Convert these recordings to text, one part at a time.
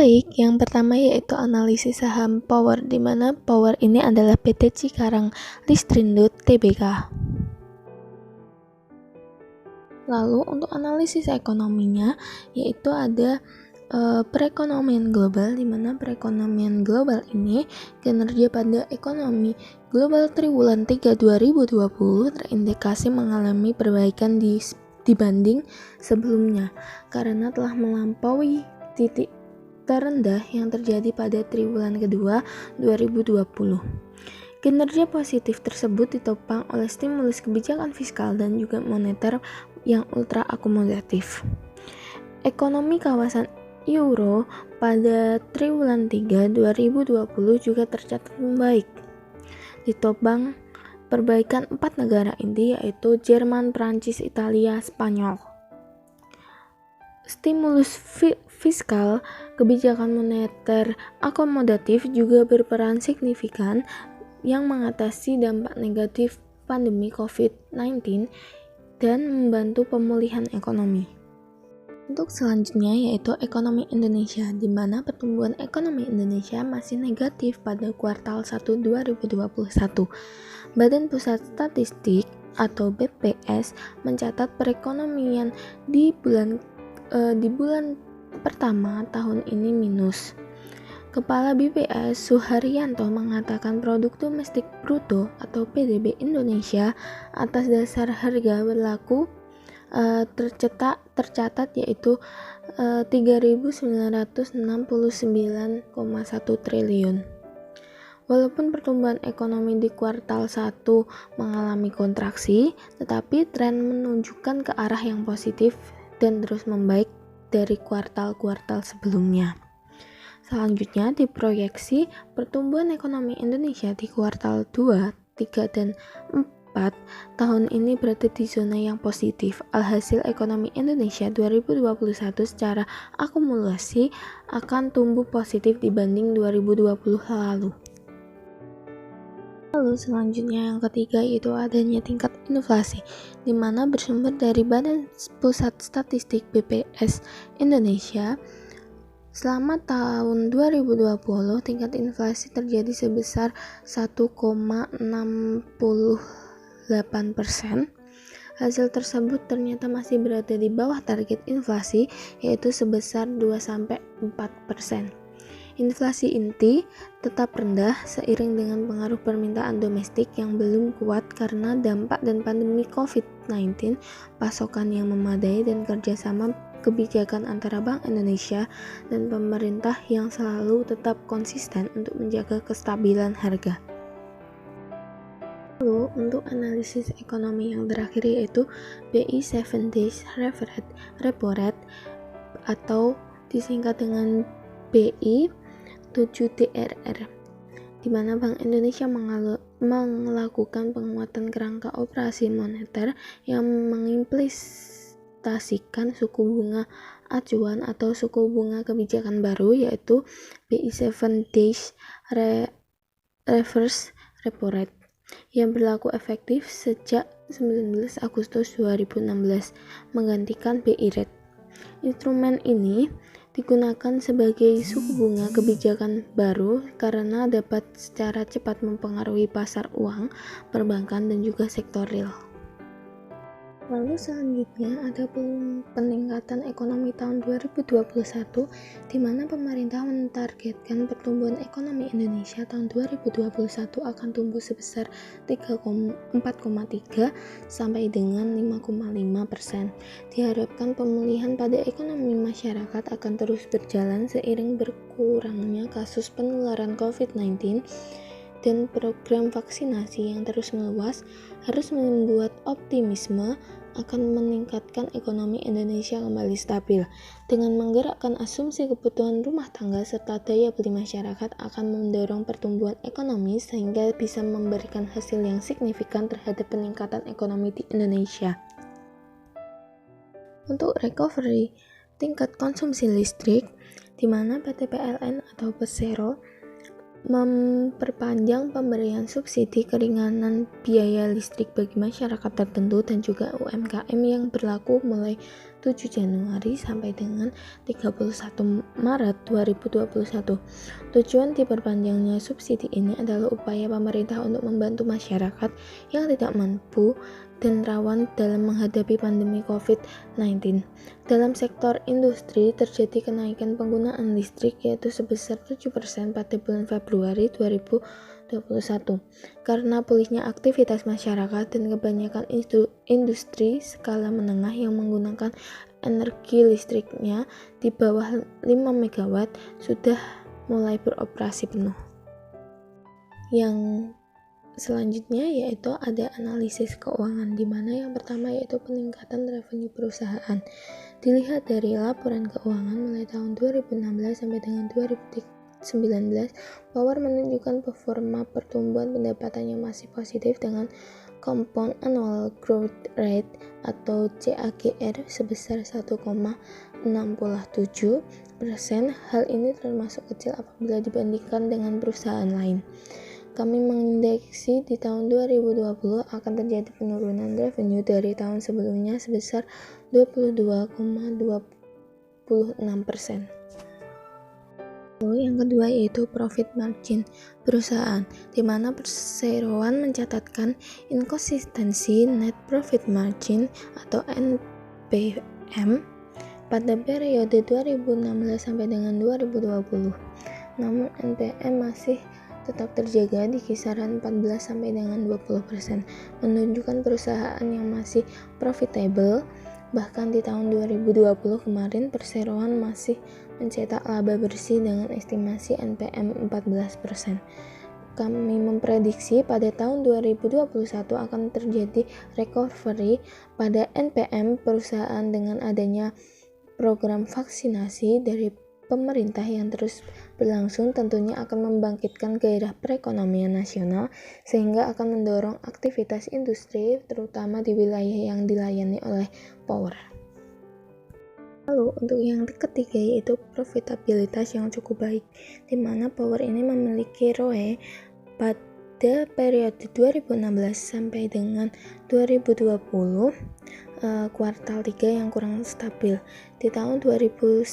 Baik, yang pertama yaitu analisis saham Power, di mana Power ini adalah PT Cikarang Listrindo Tbk. Lalu untuk analisis ekonominya yaitu ada perekonomian global, di mana perekonomian global ini kinerja pada ekonomi global triwulan 3 2020 terindikasi mengalami perbaikan dibanding sebelumnya karena telah melampaui titik terendah yang terjadi pada triwulan kedua 2020. Kinerja positif tersebut ditopang oleh stimulus kebijakan fiskal dan juga moneter yang ultra akomodatif. Ekonomi kawasan Euro pada triwulan 3 2020 juga tercatat membaik. Ditopang perbaikan 4 negara inti yaitu Jerman, Prancis, Italia, Spanyol. Stimulus fiskal, kebijakan moneter akomodatif juga berperan signifikan yang mengatasi dampak negatif pandemi COVID-19 dan membantu pemulihan ekonomi. Untuk selanjutnya yaitu ekonomi Indonesia, di mana pertumbuhan ekonomi Indonesia masih negatif pada kuartal 1 2021. Badan Pusat Statistik atau BPS mencatat perekonomian di bulan pertama tahun ini minus. Kepala BPS Suharyanto mengatakan produk domestik bruto atau PDB Indonesia atas dasar harga berlaku tercatat yaitu 3.969,1 triliun. Walaupun pertumbuhan ekonomi di kuartal 1 mengalami kontraksi, tetapi tren menunjukkan ke arah yang positif dan terus membaik dari kuartal-kuartal sebelumnya. Selanjutnya diproyeksi pertumbuhan ekonomi Indonesia di kuartal 2, 3, dan 4 tahun ini berada di zona yang positif. Alhasil ekonomi Indonesia 2021 secara akumulasi akan tumbuh positif dibanding 2020 lalu. Lalu selanjutnya yang ketiga yaitu adanya tingkat inflasi, di mana bersumber dari Badan Pusat Statistik BPS Indonesia. Selama tahun 2020, tingkat inflasi terjadi sebesar 1,68%. Hasil tersebut ternyata masih berada di bawah target inflasi, yaitu sebesar 2-4%. Inflasi inti tetap rendah seiring dengan pengaruh permintaan domestik yang belum kuat karena dampak dan pandemi COVID-19, pasokan yang memadai, dan kerjasama kebijakan antara Bank Indonesia dan pemerintah yang selalu tetap konsisten untuk menjaga kestabilan harga. Lalu untuk analisis ekonomi yang terakhir yaitu BI 7 Days Repo Rate atau disingkat dengan BI 7DRR, di mana Bank Indonesia melakukan penguatan kerangka operasi moneter yang mengimplementasikan suku bunga acuan atau suku bunga kebijakan baru yaitu BI 7 Days Reverse Repo Rate yang berlaku efektif sejak 19 Agustus 2016 menggantikan BI Rate. Instrumen ini digunakan sebagai suku bunga kebijakan baru karena dapat secara cepat mempengaruhi pasar uang, perbankan, dan juga sektor real. Lalu selanjutnya ada peningkatan ekonomi tahun 2021, di mana pemerintah mentargetkan pertumbuhan ekonomi Indonesia tahun 2021 akan tumbuh sebesar 4,3 sampai dengan 5,5%. Diharapkan pemulihan pada ekonomi masyarakat akan terus berjalan seiring berkurangnya kasus penularan COVID-19 dan program vaksinasi yang terus meluas harus membuat optimisme akan meningkatkan ekonomi Indonesia kembali stabil. Dengan menggerakkan asumsi kebutuhan rumah tangga serta daya beli masyarakat akan mendorong pertumbuhan ekonomi sehingga bisa memberikan hasil yang signifikan terhadap peningkatan ekonomi di Indonesia. Untuk recovery tingkat konsumsi listrik, di mana PT PLN atau Persero memperpanjang pemberian subsidi keringanan biaya listrik bagi masyarakat tertentu dan juga UMKM yang berlaku mulai 7 Januari sampai dengan 31 Maret 2021. Tujuan diperpanjangnya subsidi ini adalah upaya pemerintah untuk membantu masyarakat yang tidak mampu dan rawan dalam menghadapi pandemi COVID-19. Dalam sektor industri, terjadi kenaikan penggunaan listrik yaitu sebesar 7% pada bulan Februari 2021 karena pulihnya aktivitas masyarakat dan kebanyakan industri skala menengah yang menggunakan energi listriknya di bawah 5 MW sudah mulai beroperasi penuh. Yang selanjutnya yaitu ada analisis keuangan, di mana yang pertama yaitu peningkatan revenue perusahaan. Dilihat dari laporan keuangan mulai tahun 2016 sampai dengan 2019, Power menunjukkan performa pertumbuhan pendapatan yang masih positif dengan Compound Annual Growth Rate atau CAGR sebesar 1,67%. Hal ini termasuk kecil apabila dibandingkan dengan perusahaan lain. Kami mengindeksi di tahun 2020 akan terjadi penurunan revenue dari tahun sebelumnya sebesar 22,26%. Lalu yang kedua yaitu profit margin perusahaan, di mana perseroan mencatatkan inkonsistensi net profit margin atau NPM pada periode 2016 sampai dengan 2020. Namun NPM masih tetap terjaga di kisaran 14 sampai dengan 20%, menunjukkan perusahaan yang masih profitable. Bahkan di tahun 2020 kemarin perseroan masih mencetak laba bersih dengan estimasi NPM 14%. Kami memprediksi pada tahun 2021 akan terjadi recovery pada NPM perusahaan dengan adanya program vaksinasi dari pemerintah yang terus berlangsung tentunya akan membangkitkan gairah perekonomian nasional sehingga akan mendorong aktivitas industri terutama di wilayah yang dilayani oleh Power. Lalu untuk yang ketiga yaitu profitabilitas yang cukup baik, di mana Power ini memiliki ROE pada periode 2016 sampai dengan 2020 kuartal 3 yang kurang stabil. Di tahun 2019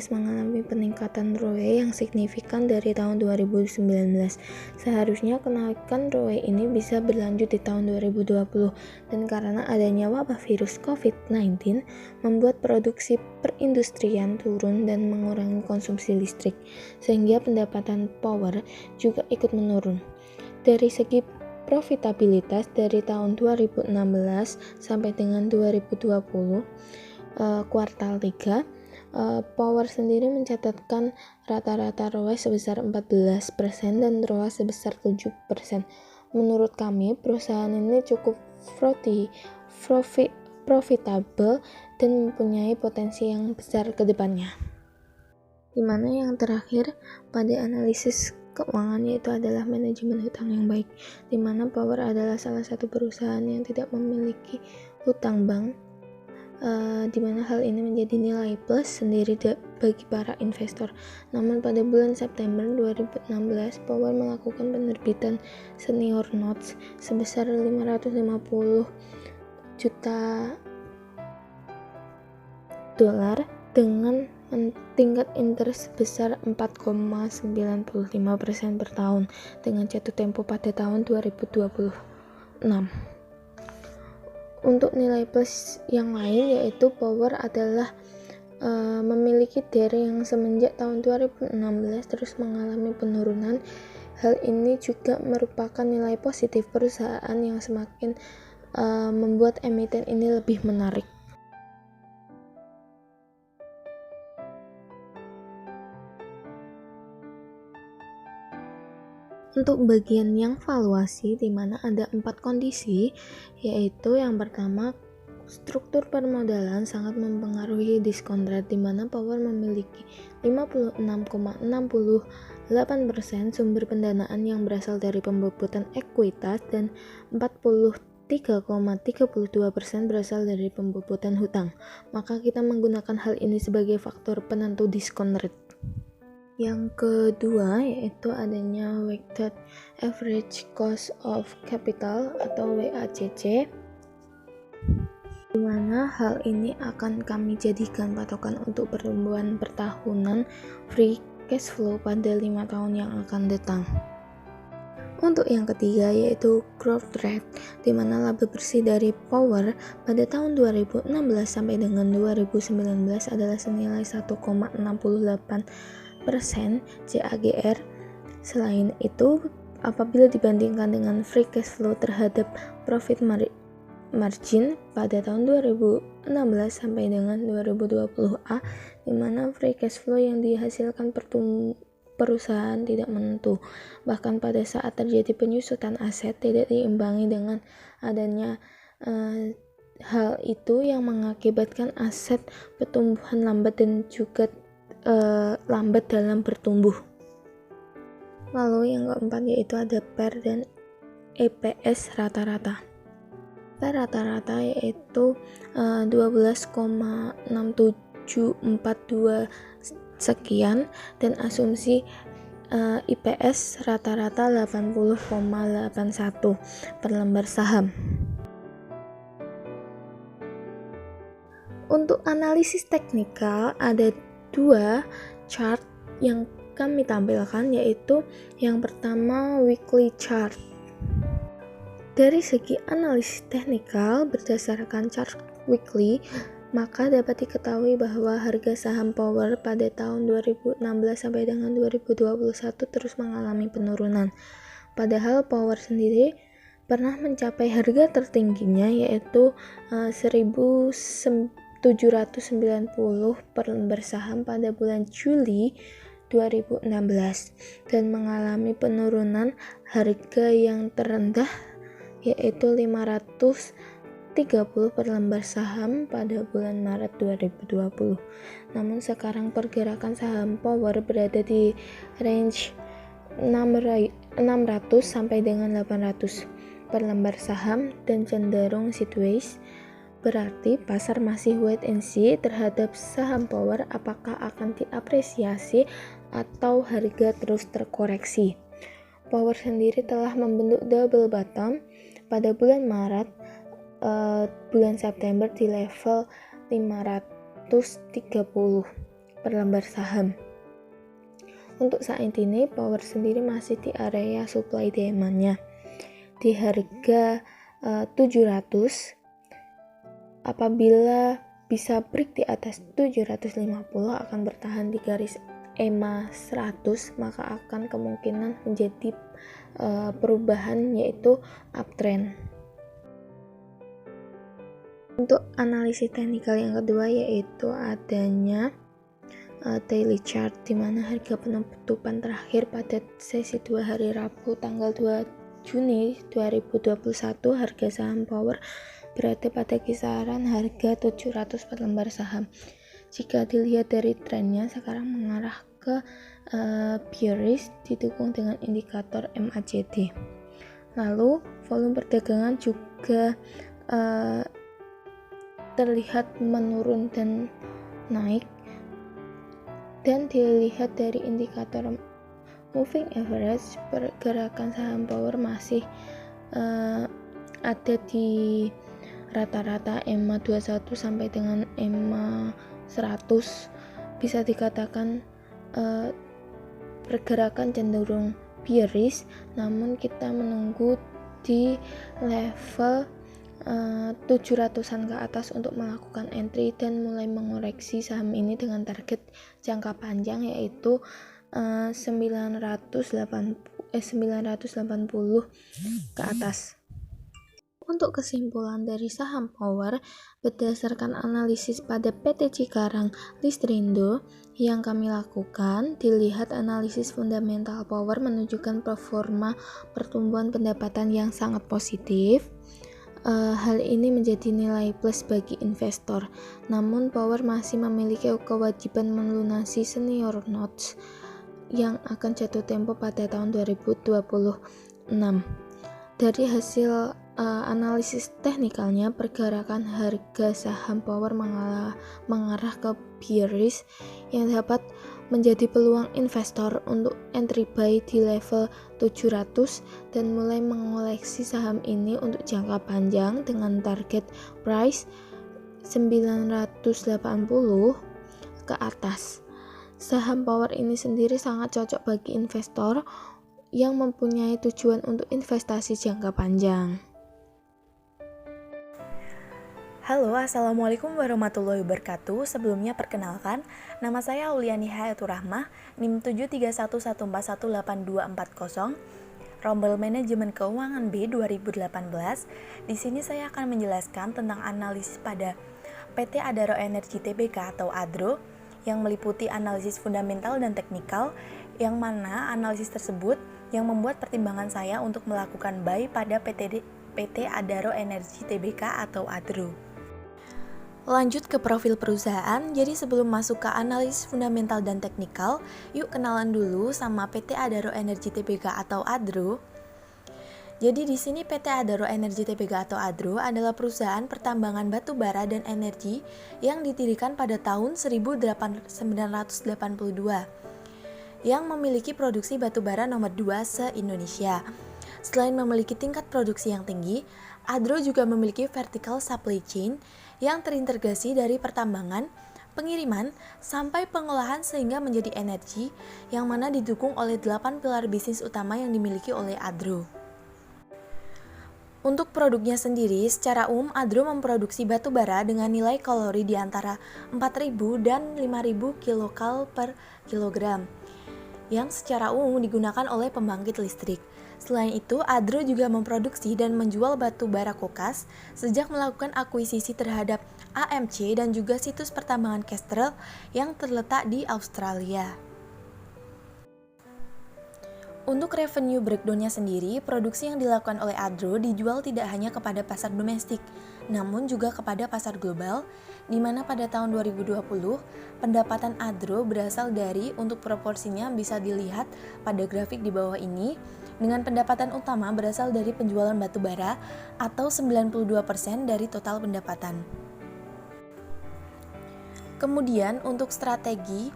mengalami peningkatan ROE yang signifikan dari tahun 2019. Seharusnya kenaikan ROE ini bisa berlanjut di tahun 2020 dan karena adanya wabah virus COVID-19 membuat produksi perindustrian turun dan mengurangi konsumsi listrik sehingga pendapatan Power juga ikut menurun. Dari segi profitabilitas dari tahun 2016 sampai dengan 2020 kuartal 3 Power sendiri mencatatkan rata-rata ROE sebesar 14% dan ROA sebesar 7%. Menurut kami perusahaan ini cukup profitable dan mempunyai potensi yang besar ke depannya. Dimana yang terakhir pada analisis keuangan yaitu adalah manajemen hutang yang baik, di mana Power adalah salah satu perusahaan yang tidak memiliki hutang bank, di mana hal ini menjadi nilai plus sendiri bagi para investor. Namun pada bulan September 2016 Power melakukan penerbitan senior notes sebesar 550 juta dolar dengan tingkat interest sebesar 4,95% per tahun dengan jatuh tempo pada tahun 2026. Untuk nilai plus yang lain yaitu Power adalah memiliki DER yang semenjak tahun 2016 terus mengalami penurunan. Hal ini juga merupakan nilai positif perusahaan yang semakin membuat emiten ini lebih menarik. Untuk bagian yang valuasi, di mana ada 4 kondisi, yaitu yang pertama struktur permodalan sangat mempengaruhi diskon rate, di mana Power memiliki 56,68% sumber pendanaan yang berasal dari pembobotan ekuitas dan 43,32% berasal dari pembobotan hutang. Maka kita menggunakan hal ini sebagai faktor penentu diskon rate. Yang kedua yaitu adanya weighted average cost of capital atau WACC. di mana hal ini akan kami jadikan patokan untuk pertumbuhan pertahunan free cash flow pada 5 tahun yang akan datang. Untuk yang ketiga yaitu growth rate, di mana laba bersih dari Power pada tahun 2016 sampai dengan 2019 adalah senilai 1,68% CAGR. Selain itu, apabila dibandingkan dengan free cash flow terhadap profit margin pada tahun 2016 sampai dengan 2020A, di mana free cash flow yang dihasilkan perusahaan tidak menentu. Bahkan pada saat terjadi penyusutan aset tidak diimbangi dengan adanya hal itu yang mengakibatkan aset pertumbuhan lambat dan juga lambat dalam bertumbuh. Lalu yang keempat yaitu ada PER dan EPS rata-rata. PER rata-rata yaitu 12,6742 sekian dan asumsi IPS rata-rata 80,81 per lembar saham. Untuk analisis teknikal ada 2 chart yang kami tampilkan, yaitu yang pertama weekly chart. Dari segi analisis teknikal berdasarkan chart weekly, maka dapat diketahui bahwa harga saham Power pada tahun 2016 sampai dengan 2021 terus mengalami penurunan. Padahal Power sendiri pernah mencapai harga tertingginya yaitu 1.790 per lembar saham pada bulan Juli 2016 dan mengalami penurunan harga yang terendah yaitu 530 per lembar saham pada bulan Maret 2020. Namun sekarang pergerakan saham Power berada di range 600 sampai dengan 800 per lembar saham dan cenderung sideways. Berarti pasar masih wait and see terhadap saham Power apakah akan diapresiasi atau harga terus terkoreksi. Power sendiri telah membentuk double bottom pada bulan Maret, bulan September di level 530 per lembar saham. Untuk saat ini Power sendiri masih di area supply demand-nya di harga 700. Apabila bisa break di atas 750 akan bertahan di garis EMA 100, maka akan kemungkinan menjadi perubahan yaitu uptrend. Untuk analisis teknikal yang kedua yaitu adanya daily chart, di mana harga penutupan terakhir pada sesi 2 hari Rabu tanggal 2 Juni 2021 harga saham Power berada pada kisaran harga 700 per lembar saham. Jika dilihat dari trennya sekarang mengarah ke bearish didukung dengan indikator MACD. Lalu volume perdagangan juga terlihat menurun dan naik, dan dilihat dari indikator moving average pergerakan saham Power masih ada di rata-rata EMA 21 sampai dengan EMA 100. Bisa dikatakan pergerakan cenderung bearish, namun kita menunggu di level 700-an ke atas untuk melakukan entry dan mulai mengoreksi saham ini dengan target jangka panjang yaitu 980 ke atas. Untuk kesimpulan dari saham Power berdasarkan analisis pada PT Cikarang Listrindo yang kami lakukan, dilihat analisis fundamental Power menunjukkan performa pertumbuhan pendapatan yang sangat positif. Hal ini menjadi nilai plus bagi investor. Namun Power masih memiliki kewajiban melunasi senior notes yang akan jatuh tempo pada tahun 2026. Dari hasil analisis teknikalnya, pergerakan harga saham Power mengarah ke bearish yang dapat menjadi peluang investor untuk entry buy di level 700 dan mulai mengoleksi saham ini untuk jangka panjang dengan target price 980 ke atas. Saham Power ini sendiri sangat cocok bagi investor yang mempunyai tujuan untuk investasi jangka panjang. Halo, Assalamualaikum warahmatullahi wabarakatuh. Sebelumnya perkenalkan, nama saya Auliani Hayatur Rahmah, NIM 73114182440, Rombel Manajemen Keuangan B 2018. Di sini saya akan menjelaskan tentang analisis pada PT Adaro Energi Tbk atau ADRO yang meliputi analisis fundamental dan teknikal, yang mana analisis tersebut yang membuat pertimbangan saya untuk melakukan buy pada PT Adaro Energi Tbk atau ADRO. Lanjut ke profil perusahaan. Jadi sebelum masuk ke analisis fundamental dan teknikal, yuk kenalan dulu sama PT Adaro Energi Tbk atau ADRO. Jadi di sini PT Adaro Energi Tbk atau ADRO adalah perusahaan pertambangan batu bara dan energi yang didirikan pada tahun 1982 yang memiliki produksi batu bara nomor 2 se-Indonesia. Selain memiliki tingkat produksi yang tinggi, ADRO juga memiliki vertical supply chain yang terintegrasi dari pertambangan, pengiriman, sampai pengolahan sehingga menjadi energi yang mana didukung oleh 8 pilar bisnis utama yang dimiliki oleh ADRO. Untuk produknya sendiri, secara umum ADRO memproduksi batu bara dengan nilai kalori di antara 4.000 dan 5.000 kilokal per kilogram yang secara umum digunakan oleh pembangkit listrik. Selain itu, ADRO juga memproduksi dan menjual batu bara kokas sejak melakukan akuisisi terhadap AMC dan juga situs pertambangan Kestrel yang terletak di Australia. Untuk revenue breakdown-nya sendiri, produksi yang dilakukan oleh ADRO dijual tidak hanya kepada pasar domestik, namun juga kepada pasar global, di mana pada tahun 2020, pendapatan ADRO berasal dari, untuk proporsinya bisa dilihat pada grafik di bawah ini, dengan pendapatan utama berasal dari penjualan batu bara atau 92% dari total pendapatan. Kemudian untuk strategi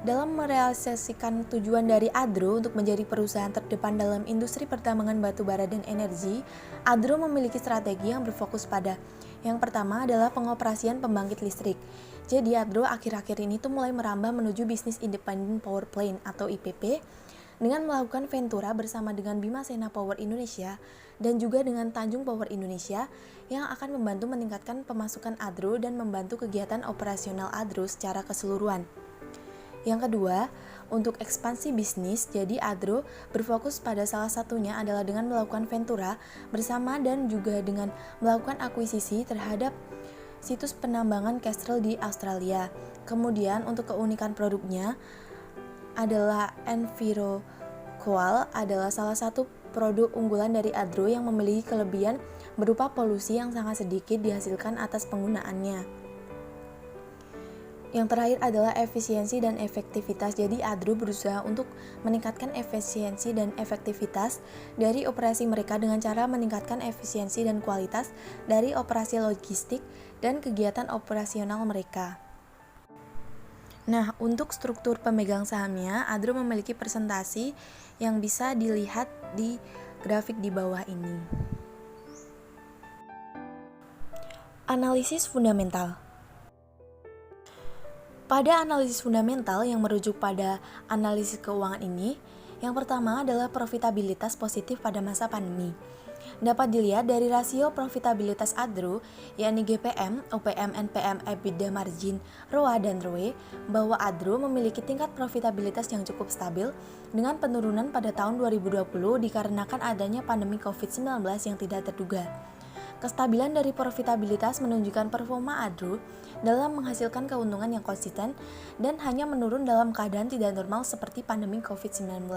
dalam merealisasikan tujuan dari ADRO untuk menjadi perusahaan terdepan dalam industri pertambangan batu bara dan energi, ADRO memiliki strategi yang berfokus pada yang pertama adalah pengoperasian pembangkit listrik. Jadi ADRO akhir-akhir ini tuh mulai merambah menuju bisnis independent power plant atau IPP dengan melakukan ventura bersama dengan Bima Sena Power Indonesia dan juga dengan Tanjung Power Indonesia yang akan membantu meningkatkan pemasukan ADRO dan membantu kegiatan operasional ADRO secara keseluruhan. Yang kedua, untuk ekspansi bisnis, jadi ADRO berfokus pada salah satunya adalah dengan melakukan ventura bersama dan juga dengan melakukan akuisisi terhadap situs penambangan Kestrel di Australia. Kemudian untuk keunikan produknya adalah EnviroCoal adalah salah satu produk unggulan dari ADRO yang memiliki kelebihan berupa polusi yang sangat sedikit dihasilkan atas penggunaannya. Yang terakhir adalah efisiensi dan efektivitas. Jadi ADRO berusaha untuk meningkatkan efisiensi dan efektivitas dari operasi mereka dengan cara meningkatkan efisiensi dan kualitas dari operasi logistik dan kegiatan operasional mereka. Nah, untuk struktur pemegang sahamnya, ADRO memiliki presentasi yang bisa dilihat di grafik di bawah ini. Analisis fundamental. Pada analisis fundamental yang merujuk pada analisis keuangan ini, yang pertama adalah profitabilitas positif pada masa pandemi. Dapat dilihat dari rasio profitabilitas ADRO, yakni GPM, OPM, NPM, EBITDA margin, ROA, dan ROE, bahwa ADRO memiliki tingkat profitabilitas yang cukup stabil dengan penurunan pada tahun 2020 dikarenakan adanya pandemi COVID-19 yang tidak terduga. Kestabilan dari profitabilitas menunjukkan performa ADRO dalam menghasilkan keuntungan yang konsisten dan hanya menurun dalam keadaan tidak normal seperti pandemi COVID-19.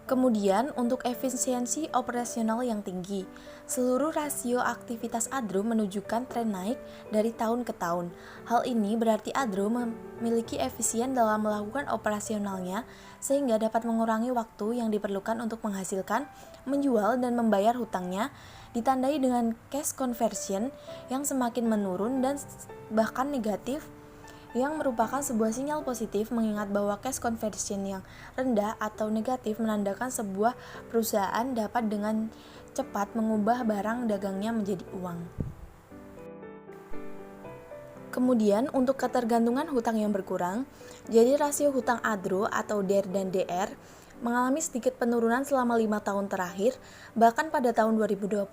Kemudian, untuk efisiensi operasional yang tinggi, seluruh rasio aktivitas ADRO menunjukkan tren naik dari tahun ke tahun. Hal ini berarti ADRO memiliki efisien dalam melakukan operasionalnya sehingga dapat mengurangi waktu yang diperlukan untuk menghasilkan, menjual, dan membayar hutangnya, ditandai dengan cash conversion yang semakin menurun dan bahkan negatif, yang merupakan sebuah sinyal positif mengingat bahwa cash conversion yang rendah atau negatif menandakan sebuah perusahaan dapat dengan cepat mengubah barang dagangnya menjadi uang. Kemudian untuk ketergantungan hutang yang berkurang, jadi rasio hutang ADRO atau DER dan DR mengalami sedikit penurunan selama 5 tahun terakhir, bahkan pada tahun 2020.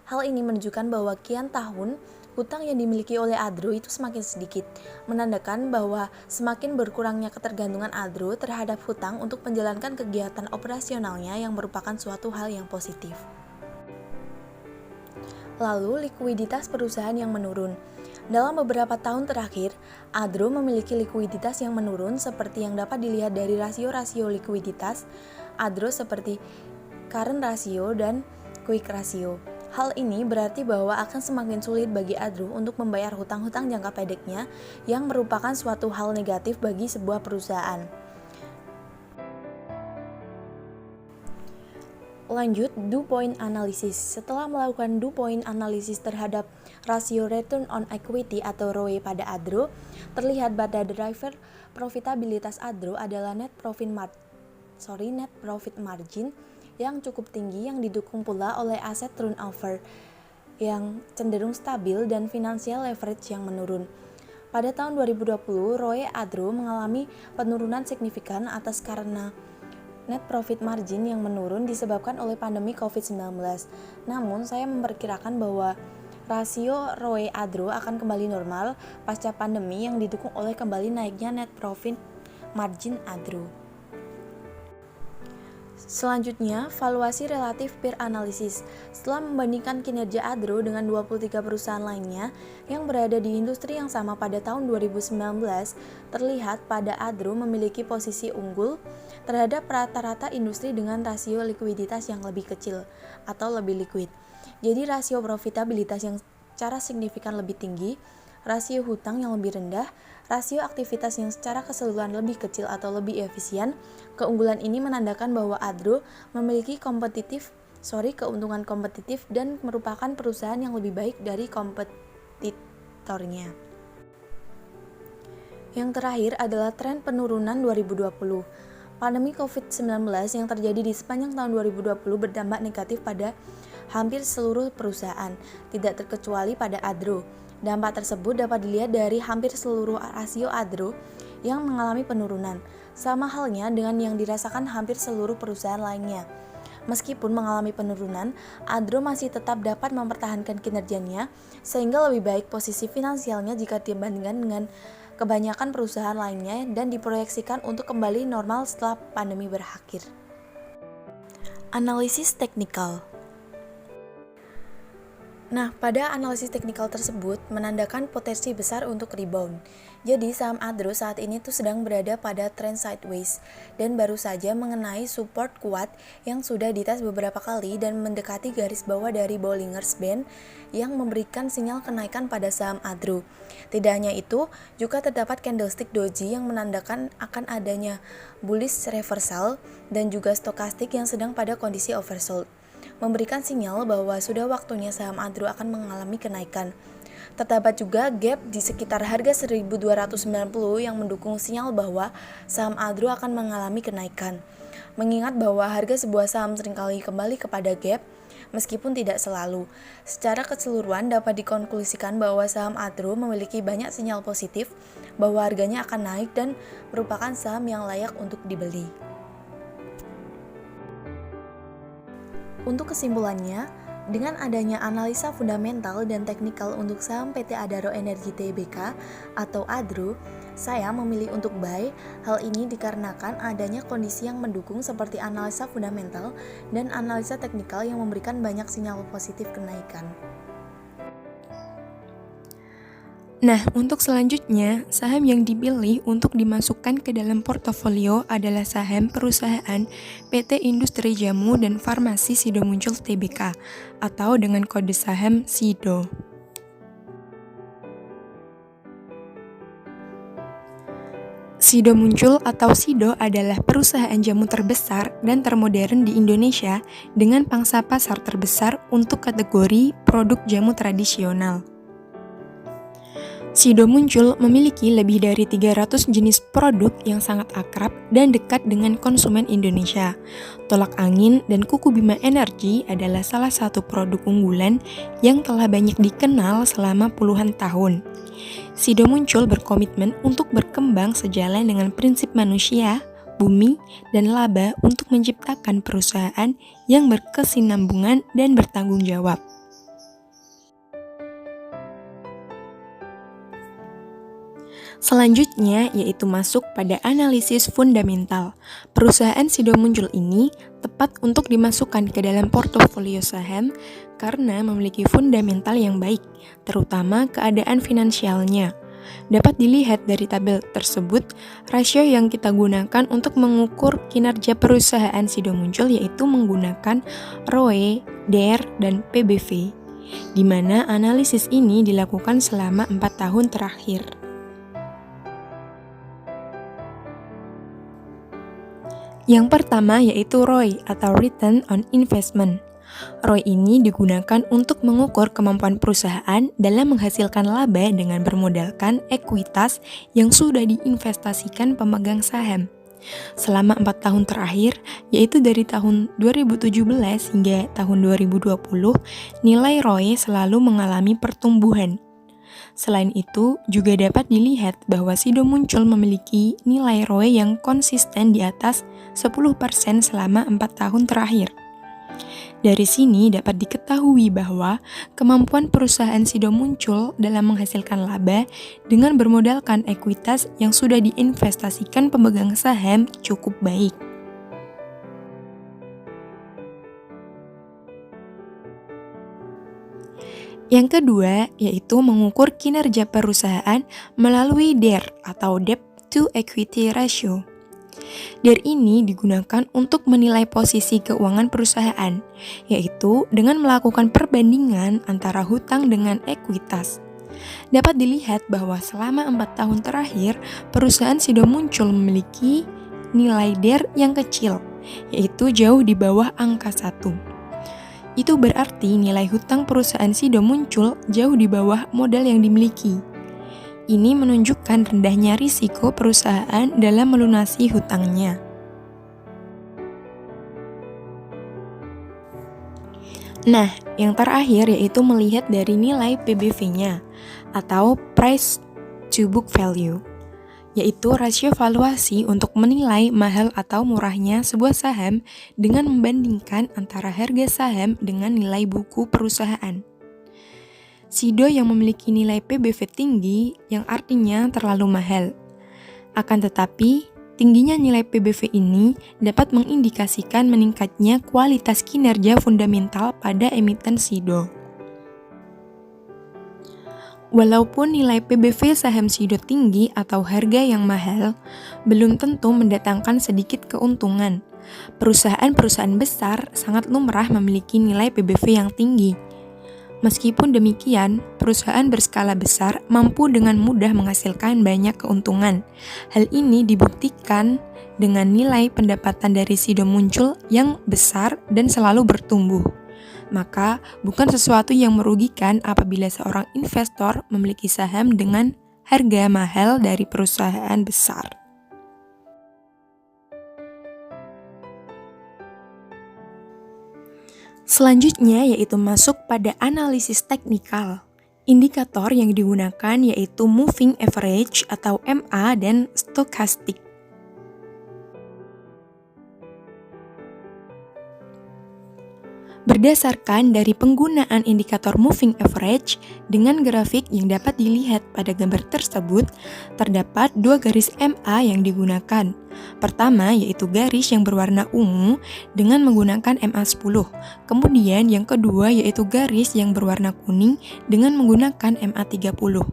Hal ini menunjukkan bahwa kian tahun hutang yang dimiliki oleh ADRO itu semakin sedikit, menandakan bahwa semakin berkurangnya ketergantungan ADRO terhadap hutang untuk menjalankan kegiatan operasionalnya yang merupakan suatu hal yang positif. Lalu, likuiditas perusahaan yang menurun. Dalam beberapa tahun terakhir, ADRO memiliki likuiditas yang menurun seperti yang dapat dilihat dari rasio-rasio likuiditas ADRO seperti current ratio dan quick ratio. Hal ini berarti bahwa akan semakin sulit bagi ADRO untuk membayar hutang-hutang jangka pendeknya yang merupakan suatu hal negatif bagi sebuah perusahaan. Lanjut, dew point analysis. Setelah melakukan dew point analysis terhadap rasio return on equity atau ROE pada ADRO, terlihat pada driver profitabilitas ADRO adalah net profit margin yang cukup tinggi yang didukung pula oleh aset turnover yang cenderung stabil dan financial leverage yang menurun. Pada tahun 2020, ROE ADRO mengalami penurunan signifikan atas karena net profit margin yang menurun disebabkan oleh pandemi COVID-19. Namun, saya memperkirakan bahwa rasio ROE ADRO akan kembali normal pasca pandemi yang didukung oleh kembali naiknya net profit margin ADRO. Selanjutnya, valuasi relatif peer analysis. Setelah membandingkan kinerja ADRO dengan 23 perusahaan lainnya yang berada di industri yang sama pada tahun 2019, terlihat pada ADRO memiliki posisi unggul terhadap rata-rata industri dengan rasio likuiditas yang lebih kecil atau lebih liquid. Jadi rasio profitabilitas yang secara signifikan lebih tinggi, rasio hutang yang lebih rendah, rasio aktivitas yang secara keseluruhan lebih kecil atau lebih efisien. Keunggulan ini menandakan bahwa ADRO memiliki keuntungan kompetitif dan merupakan perusahaan yang lebih baik dari kompetitornya. Yang terakhir adalah tren penurunan 2020. Pandemi COVID-19 yang terjadi di sepanjang tahun 2020 berdampak negatif pada hampir seluruh perusahaan, tidak terkecuali pada ADRO. Dampak tersebut dapat dilihat dari hampir seluruh rasio ADRO yang mengalami penurunan, sama halnya dengan yang dirasakan hampir seluruh perusahaan lainnya. Meskipun mengalami penurunan, ADRO masih tetap dapat mempertahankan kinerjanya, sehingga lebih baik posisi finansialnya jika dibandingkan dengan kebanyakan perusahaan lainnya dan diproyeksikan untuk kembali normal setelah pandemi berakhir. Analisis teknikal. Nah, pada analisis teknikal tersebut menandakan potensi besar untuk rebound. Jadi, saham ADRO saat ini tuh sedang berada pada trend sideways dan baru saja mengenai support kuat yang sudah dites beberapa kali dan mendekati garis bawah dari Bollinger's Band yang memberikan sinyal kenaikan pada saham ADRO. Tidak hanya itu, juga terdapat candlestick doji yang menandakan akan adanya bullish reversal dan juga stokastik yang sedang pada kondisi oversold, memberikan sinyal bahwa sudah waktunya saham ADRO akan mengalami kenaikan. Terdapat juga gap di sekitar harga 1290 yang mendukung sinyal bahwa saham ADRO akan mengalami kenaikan. Mengingat bahwa harga sebuah saham seringkali kembali kepada gap, meskipun tidak selalu. Secara keseluruhan dapat dikonklusikan bahwa saham ADRO memiliki banyak sinyal positif bahwa harganya akan naik dan merupakan saham yang layak untuk dibeli. Untuk kesimpulannya, dengan adanya analisa fundamental dan teknikal untuk saham PT Adaro Energi Tbk atau ADRO, saya memilih untuk buy. Hal ini dikarenakan adanya kondisi yang mendukung seperti analisa fundamental dan analisa teknikal yang memberikan banyak sinyal positif kenaikan. Nah, untuk selanjutnya, saham yang dipilih untuk dimasukkan ke dalam portofolio adalah saham perusahaan PT Industri Jamu dan Farmasi Sido Muncul Tbk atau dengan kode saham SIDO. Sido Muncul atau SIDO adalah perusahaan jamu terbesar dan termodern di Indonesia dengan pangsa pasar terbesar untuk kategori produk jamu tradisional. Sido Muncul memiliki lebih dari 300 jenis produk yang sangat akrab dan dekat dengan konsumen Indonesia. Tolak Angin dan Kuku Bima Energi adalah salah satu produk unggulan yang telah banyak dikenal selama puluhan tahun. Sido Muncul berkomitmen untuk berkembang sejalan dengan prinsip manusia, bumi, dan laba untuk menciptakan perusahaan yang berkesinambungan dan bertanggung jawab. Selanjutnya yaitu masuk pada analisis fundamental. Perusahaan Sido Muncul ini tepat untuk dimasukkan ke dalam portofolio saham karena memiliki fundamental yang baik, terutama keadaan finansialnya. Dapat dilihat dari tabel tersebut, rasio yang kita gunakan untuk mengukur kinerja perusahaan Sido Muncul yaitu menggunakan ROE, DER, dan PBV, di mana analisis ini dilakukan selama 4 tahun terakhir. Yang pertama yaitu ROI atau Return on Investment. ROI ini digunakan untuk mengukur kemampuan perusahaan dalam menghasilkan laba dengan bermodalkan ekuitas yang sudah diinvestasikan pemegang saham. Selama 4 tahun terakhir, yaitu dari tahun 2017 hingga tahun 2020, nilai ROI selalu mengalami pertumbuhan. Selain itu, juga dapat dilihat bahwa Sido Muncul memiliki nilai ROE yang konsisten di atas 10% selama 4 tahun terakhir. Dari sini dapat diketahui bahwa kemampuan perusahaan Sido Muncul dalam menghasilkan laba dengan bermodalkan ekuitas yang sudah diinvestasikan pemegang saham cukup baik. Yang kedua, yaitu mengukur kinerja perusahaan melalui DER atau Debt to Equity Ratio. DER ini digunakan untuk menilai posisi keuangan perusahaan, yaitu dengan melakukan perbandingan antara hutang dengan ekuitas. Dapat dilihat bahwa selama 4 tahun terakhir, perusahaan Sido Muncul memiliki nilai DER yang kecil, yaitu jauh di bawah angka 1. Itu berarti nilai hutang perusahaan Sido Muncul jauh di bawah modal yang dimiliki. Ini menunjukkan rendahnya risiko perusahaan dalam melunasi hutangnya. Nah, yang terakhir yaitu melihat dari nilai PBV-nya atau Price to Book Value, yaitu rasio valuasi untuk menilai mahal atau murahnya sebuah saham dengan membandingkan antara harga saham dengan nilai buku perusahaan. Sido yang memiliki nilai PBV tinggi yang artinya terlalu mahal. Akan tetapi, tingginya nilai PBV ini dapat mengindikasikan meningkatnya kualitas kinerja fundamental pada emiten Sido. Walaupun nilai PBV saham Sido tinggi atau harga yang mahal, belum tentu mendatangkan sedikit keuntungan. Perusahaan-perusahaan besar sangat lumrah memiliki nilai PBV yang tinggi. Meskipun demikian, perusahaan berskala besar mampu dengan mudah menghasilkan banyak keuntungan. Hal ini dibuktikan dengan nilai pendapatan dari Sido Muncul yang besar dan selalu bertumbuh. Maka, bukan sesuatu yang merugikan apabila seorang investor memiliki saham dengan harga mahal dari perusahaan besar. Selanjutnya yaitu masuk pada analisis teknikal. Indikator yang digunakan yaitu Moving Average atau MA dan Stochastic. Berdasarkan dari penggunaan indikator moving average dengan grafik yang dapat dilihat pada gambar tersebut, terdapat 2 garis MA yang digunakan. Pertama yaitu garis yang berwarna ungu dengan menggunakan MA10. Kemudian yang kedua yaitu garis yang berwarna kuning dengan menggunakan MA30.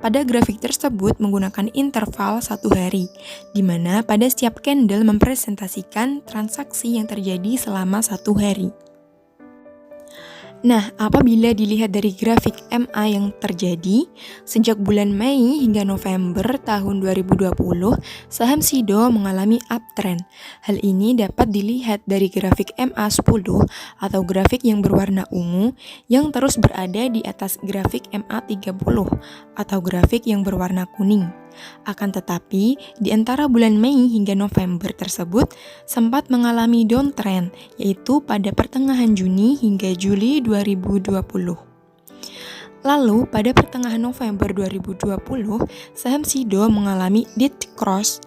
Pada grafik tersebut menggunakan interval 1 hari, di mana pada setiap candle mempresentasikan transaksi yang terjadi selama 1 hari. Nah, apabila dilihat dari grafik MA yang terjadi, sejak bulan Mei hingga November tahun 2020, saham SIDO mengalami uptrend. Hal ini dapat dilihat dari grafik MA10 atau grafik yang berwarna ungu yang terus berada di atas grafik MA30 atau grafik yang berwarna kuning. Akan tetapi, di antara bulan Mei hingga November tersebut sempat mengalami downtrend, yaitu pada pertengahan Juni hingga Juli 2020. Lalu, pada pertengahan November 2020, saham SIDO mengalami dead cross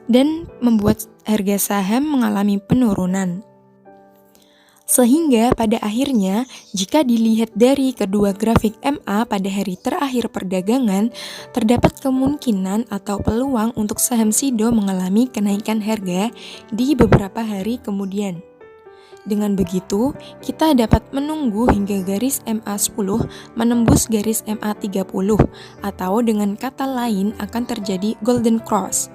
dan membuat harga saham mengalami penurunan. Sehingga pada akhirnya, jika dilihat dari kedua grafik MA pada hari terakhir perdagangan, terdapat kemungkinan atau peluang untuk saham SIDO mengalami kenaikan harga di beberapa hari kemudian. Dengan begitu, kita dapat menunggu hingga garis MA10 menembus garis MA30, atau dengan kata lain akan terjadi golden cross.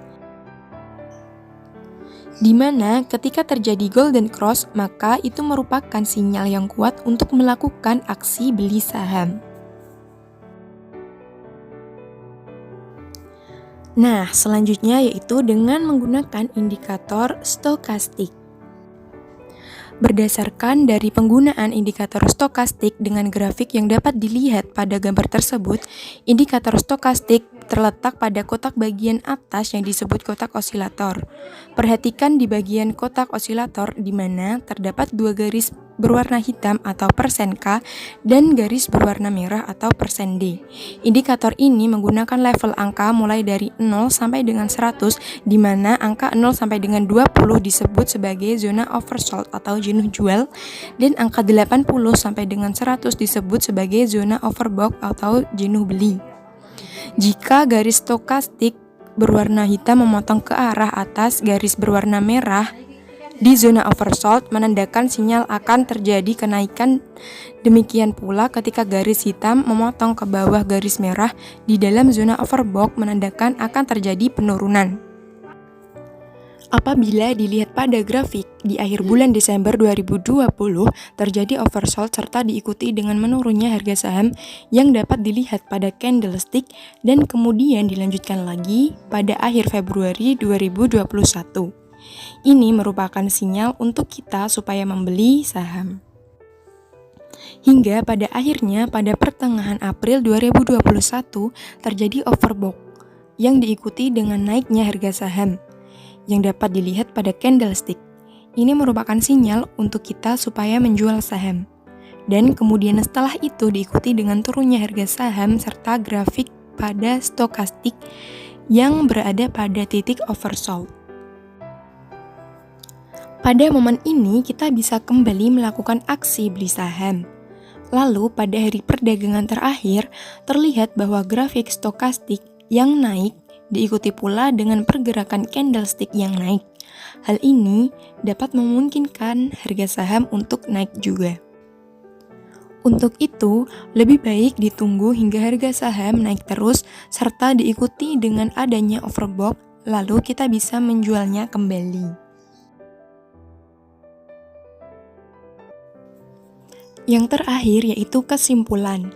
Di mana ketika terjadi golden cross, maka itu merupakan sinyal yang kuat untuk melakukan aksi beli saham. Nah, selanjutnya yaitu dengan menggunakan indikator stokastik. Berdasarkan dari penggunaan indikator stokastik dengan grafik yang dapat dilihat pada gambar tersebut, indikator stokastik terletak pada kotak bagian atas yang disebut kotak osilator. Perhatikan di bagian kotak osilator di mana terdapat dua garis berwarna hitam atau persen K dan garis berwarna merah atau persen D. Indikator ini menggunakan level angka mulai dari 0 sampai dengan 100, di mana angka 0 sampai dengan 20 disebut sebagai zona oversold atau jenuh jual, dan angka 80 sampai dengan 100 disebut sebagai zona overbought atau jenuh beli. Jika garis stokastik berwarna hitam memotong ke arah atas garis berwarna merah di zona oversold, menandakan sinyal akan terjadi kenaikan. Demikian pula ketika garis hitam memotong ke bawah garis merah di dalam zona overbought, menandakan akan terjadi penurunan. Apabila dilihat pada grafik, di akhir bulan Desember 2020 terjadi oversold serta diikuti dengan menurunnya harga saham yang dapat dilihat pada candlestick dan kemudian dilanjutkan lagi pada akhir Februari 2021. Ini merupakan sinyal untuk kita supaya membeli saham. Hingga pada akhirnya pada pertengahan April 2021 terjadi overbought yang diikuti dengan naiknya harga saham yang dapat dilihat pada candlestick. Ini merupakan sinyal untuk kita supaya menjual saham. Dan kemudian setelah itu diikuti dengan turunnya harga saham serta grafik pada stokastik yang berada pada titik oversold. Pada momen ini kita bisa kembali melakukan aksi beli saham. Lalu pada hari perdagangan terakhir terlihat bahwa grafik stokastik yang naik diikuti pula dengan pergerakan candlestick yang naik. Hal ini dapat memungkinkan harga saham untuk naik juga. Untuk itu, lebih baik ditunggu hingga harga saham naik terus serta diikuti dengan adanya overbought, lalu kita bisa menjualnya kembali. Yang terakhir yaitu kesimpulan.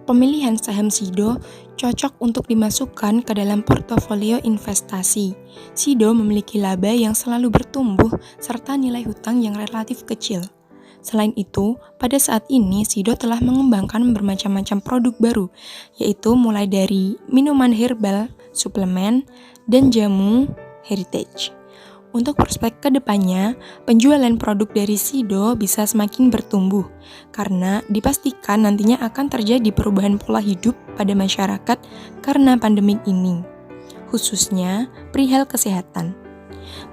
Pemilihan saham SIDO cocok untuk dimasukkan ke dalam portofolio investasi. SIDO memiliki laba yang selalu bertumbuh serta nilai hutang yang relatif kecil. Selain itu, pada saat ini SIDO telah mengembangkan bermacam-macam produk baru, yaitu mulai dari minuman herbal, suplemen, dan jamu heritage. Untuk prospek ke depannya, penjualan produk dari SIDO bisa semakin bertumbuh karena dipastikan nantinya akan terjadi perubahan pola hidup pada masyarakat karena pandemik ini, khususnya perihal kesehatan.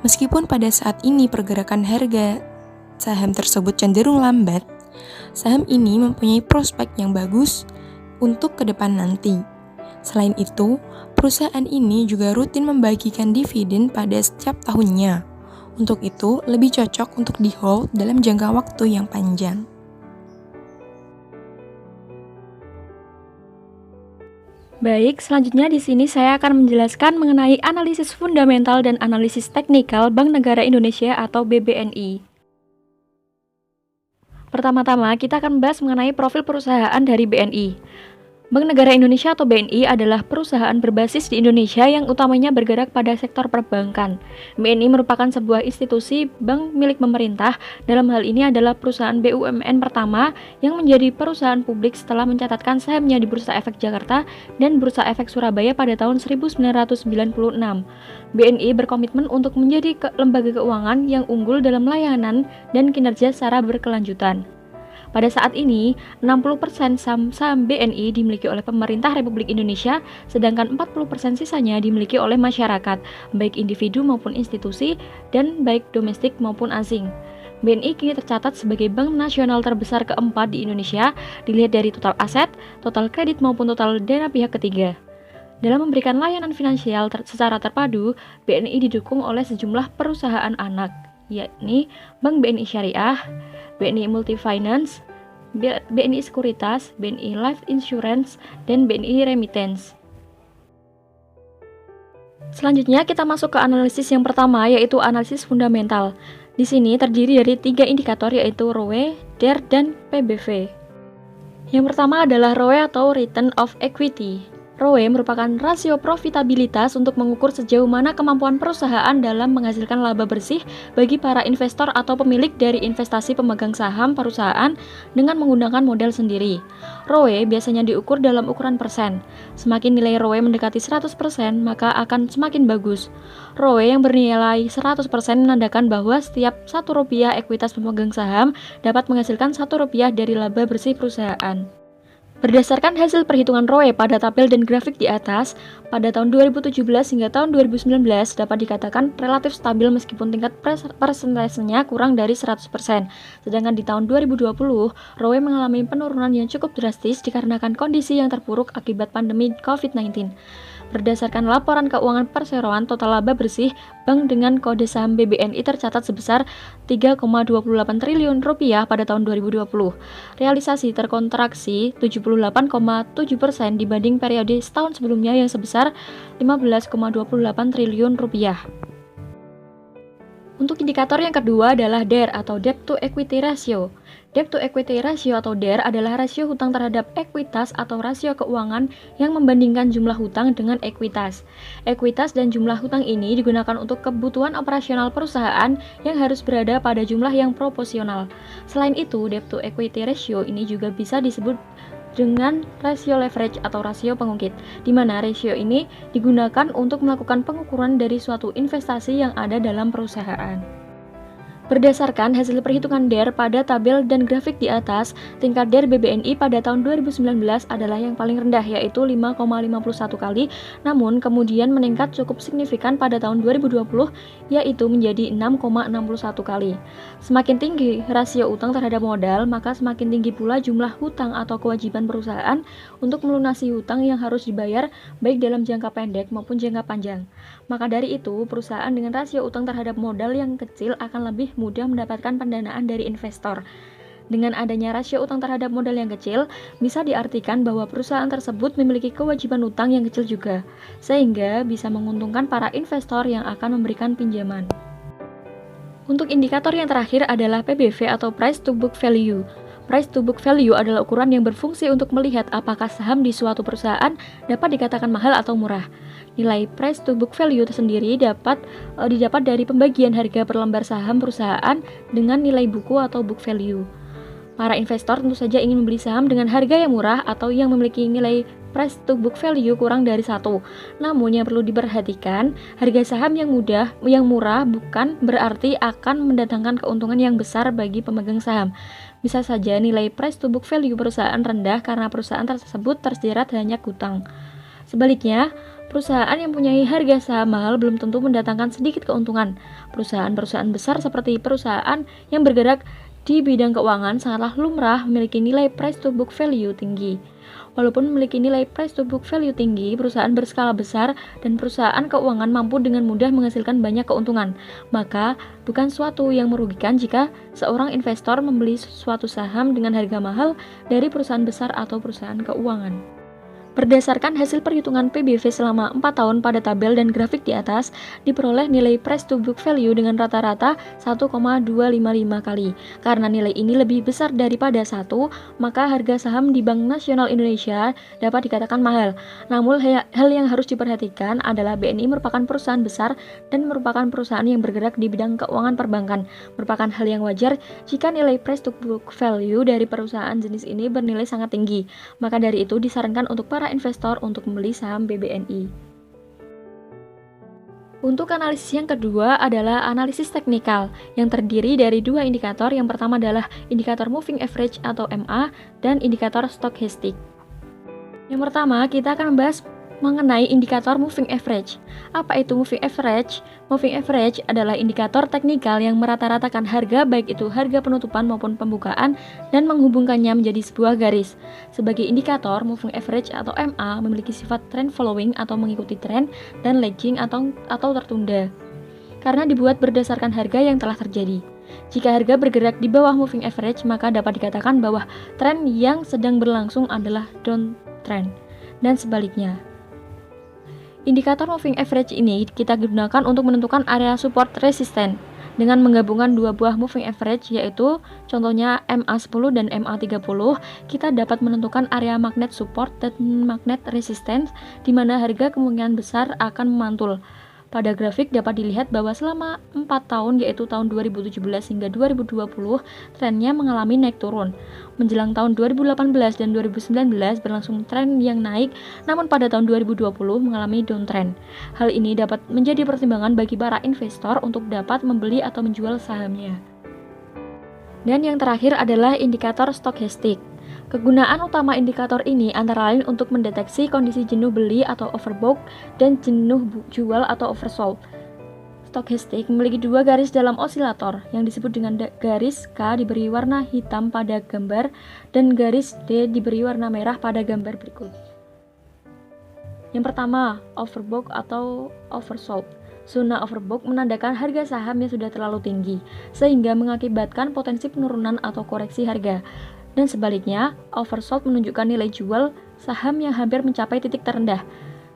Meskipun pada saat ini pergerakan harga saham tersebut cenderung lambat, saham ini mempunyai prospek yang bagus untuk ke depan nanti. Selain itu, perusahaan ini juga rutin membagikan dividen pada setiap tahunnya. Untuk itu, lebih cocok untuk di-hold dalam jangka waktu yang panjang. Baik, selanjutnya di sini saya akan menjelaskan mengenai analisis fundamental dan analisis teknikal Bank Negara Indonesia atau BBNI. Pertama-tama, kita akan membahas mengenai profil perusahaan dari BNI. Bank Negara Indonesia atau BNI adalah perusahaan berbasis di Indonesia yang utamanya bergerak pada sektor perbankan. BNI merupakan sebuah institusi bank milik pemerintah, dalam hal ini adalah perusahaan BUMN pertama yang menjadi perusahaan publik setelah mencatatkan sahamnya di Bursa Efek Jakarta dan Bursa Efek Surabaya pada tahun 1996. BNI berkomitmen untuk menjadi lembaga keuangan yang unggul dalam layanan dan kinerja secara berkelanjutan. Pada saat ini, 60% saham BNI dimiliki oleh pemerintah Republik Indonesia, sedangkan 40% sisanya dimiliki oleh masyarakat, baik individu maupun institusi, dan baik domestik maupun asing. BNI kini tercatat sebagai bank nasional terbesar keempat di Indonesia, dilihat dari total aset, total kredit maupun total dana pihak ketiga. Dalam memberikan layanan finansial secara terpadu, BNI didukung oleh sejumlah perusahaan anak, yakni Bank BNI Syariah, BNI Multifinance, BNI Sekuritas, BNI Life Insurance, dan BNI Remittance. Selanjutnya kita masuk ke analisis yang pertama, yaitu analisis fundamental. Di sini terdiri dari 3 indikator, yaitu ROE, DER, dan PBV. Yang pertama adalah ROE atau Return of Equity. ROE merupakan rasio profitabilitas untuk mengukur sejauh mana kemampuan perusahaan dalam menghasilkan laba bersih bagi para investor atau pemilik dari investasi pemegang saham perusahaan dengan menggunakan modal sendiri. ROE biasanya diukur dalam ukuran persen. Semakin nilai ROE mendekati 100%, maka akan semakin bagus. ROE yang bernilai 100% menandakan bahwa setiap Rp1 ekuitas pemegang saham dapat menghasilkan Rp1 dari laba bersih perusahaan. Berdasarkan hasil perhitungan ROE pada tabel dan grafik di atas, pada tahun 2017 hingga tahun 2019 dapat dikatakan relatif stabil meskipun tingkat persentasenya kurang dari 100%. Sedangkan di tahun 2020, ROE mengalami penurunan yang cukup drastis dikarenakan kondisi yang terpuruk akibat pandemi COVID-19. Berdasarkan laporan keuangan perseroan, total laba bersih bank dengan kode saham BBNI tercatat sebesar Rp3,28 triliun pada tahun 2020. Realisasi terkontraksi 78,7% dibanding periode setahun sebelumnya yang sebesar Rp15,28 triliun. Untuk indikator yang kedua adalah DER atau Debt to Equity Ratio. Debt to Equity Ratio atau DER adalah rasio hutang terhadap ekuitas atau rasio keuangan yang membandingkan jumlah hutang dengan ekuitas. Ekuitas dan jumlah hutang ini digunakan untuk kebutuhan operasional perusahaan yang harus berada pada jumlah yang proporsional. Selain itu, Debt to Equity Ratio ini juga bisa disebut dengan rasio leverage atau rasio pengungkit, di mana rasio ini digunakan untuk melakukan pengukuran dari suatu investasi yang ada dalam perusahaan. Berdasarkan hasil perhitungan DER pada tabel dan grafik di atas, tingkat DER BBNI pada tahun 2019 adalah yang paling rendah, yaitu 5,51 kali, namun kemudian meningkat cukup signifikan pada tahun 2020, yaitu menjadi 6,61 kali. Semakin tinggi rasio utang terhadap modal, maka semakin tinggi pula jumlah hutang atau kewajiban perusahaan untuk melunasi hutang yang harus dibayar baik dalam jangka pendek maupun jangka panjang. Maka dari itu, perusahaan dengan rasio utang terhadap modal yang kecil akan lebih mudah mendapatkan pendanaan dari investor. Dengan adanya rasio utang terhadap modal yang kecil, bisa diartikan bahwa perusahaan tersebut memiliki kewajiban utang yang kecil juga, sehingga bisa menguntungkan para investor yang akan memberikan pinjaman. Untuk indikator yang terakhir adalah PBV atau Price to Book Value. Price to Book Value adalah ukuran yang berfungsi untuk melihat apakah saham di suatu perusahaan dapat dikatakan mahal atau murah. Nilai Price to Book Value tersendiri didapat dari pembagian harga per lembar saham perusahaan dengan nilai buku atau book value. Para investor tentu saja ingin membeli saham dengan harga yang murah atau yang memiliki nilai Price to Book Value kurang dari 1. Namun yang perlu diperhatikan, harga saham yang murah bukan berarti akan mendatangkan keuntungan yang besar bagi pemegang saham. Bisa saja nilai Price to Book Value perusahaan rendah karena perusahaan tersebut terjerat banyak hutang. Sebaliknya, perusahaan yang mempunyai harga saham mahal belum tentu mendatangkan sedikit keuntungan. Perusahaan-perusahaan besar seperti perusahaan yang bergerak di bidang keuangan sangatlah lumrah memiliki nilai Price to Book Value tinggi. Walaupun memiliki nilai Price to Book Value tinggi, perusahaan berskala besar dan perusahaan keuangan mampu dengan mudah menghasilkan banyak keuntungan. Maka, bukan suatu yang merugikan jika seorang investor membeli suatu saham dengan harga mahal dari perusahaan besar atau perusahaan keuangan. Berdasarkan hasil perhitungan PBV selama 4 tahun pada tabel dan grafik di atas, diperoleh nilai price to book value dengan rata-rata 1,255 kali. Karena nilai ini lebih besar daripada 1, maka harga saham di Bank Nasional Indonesia dapat dikatakan mahal. Namun hal yang harus diperhatikan adalah BNI merupakan perusahaan besar dan merupakan perusahaan yang bergerak di bidang keuangan perbankan. Merupakan hal yang wajar jika nilai price to book value dari perusahaan jenis ini bernilai sangat tinggi. Maka dari itu disarankan untuk para investor untuk membeli saham BBNI. Untuk analisis yang kedua adalah analisis teknikal yang terdiri dari 2 indikator. Yang pertama adalah indikator moving average atau MA dan indikator stochastic. Yang pertama kita akan membahas mengenai indikator moving average. Apa itu moving average? Moving average adalah indikator teknikal yang merata-ratakan harga, baik itu harga penutupan maupun pembukaan, dan menghubungkannya menjadi sebuah garis. Sebagai indikator, moving average atau MA memiliki sifat trend following atau mengikuti tren, dan lagging atau tertunda, karena dibuat berdasarkan harga yang telah terjadi. Jika harga bergerak di bawah moving average, maka dapat dikatakan bahwa tren yang sedang berlangsung adalah downtrend, dan sebaliknya. Indikator moving average ini kita gunakan untuk menentukan area support resisten dengan menggabungkan 2 buah moving average, yaitu contohnya MA10 dan MA30. Kita dapat menentukan area magnet support dan magnet resistance di mana harga kemungkinan besar akan memantul. Pada grafik dapat dilihat bahwa selama 4 tahun, yaitu tahun 2017 hingga 2020, trennya mengalami naik turun. Menjelang tahun 2018 dan 2019 berlangsung tren yang naik, namun pada tahun 2020 mengalami downtrend. Hal ini dapat menjadi pertimbangan bagi para investor untuk dapat membeli atau menjual sahamnya. Dan yang terakhir adalah indikator stochastic. Kegunaan utama indikator ini antara lain untuk mendeteksi kondisi jenuh beli atau overbought dan jenuh jual atau oversold. Stochastic memiliki 2 garis dalam osilator yang disebut dengan garis K diberi warna hitam pada gambar dan garis D diberi warna merah pada gambar berikut. Yang pertama, overbought atau oversold. Zona overbought menandakan harga saham yang sudah terlalu tinggi, sehingga mengakibatkan potensi penurunan atau koreksi harga. Dan sebaliknya, oversold menunjukkan nilai jual saham yang hampir mencapai titik terendah.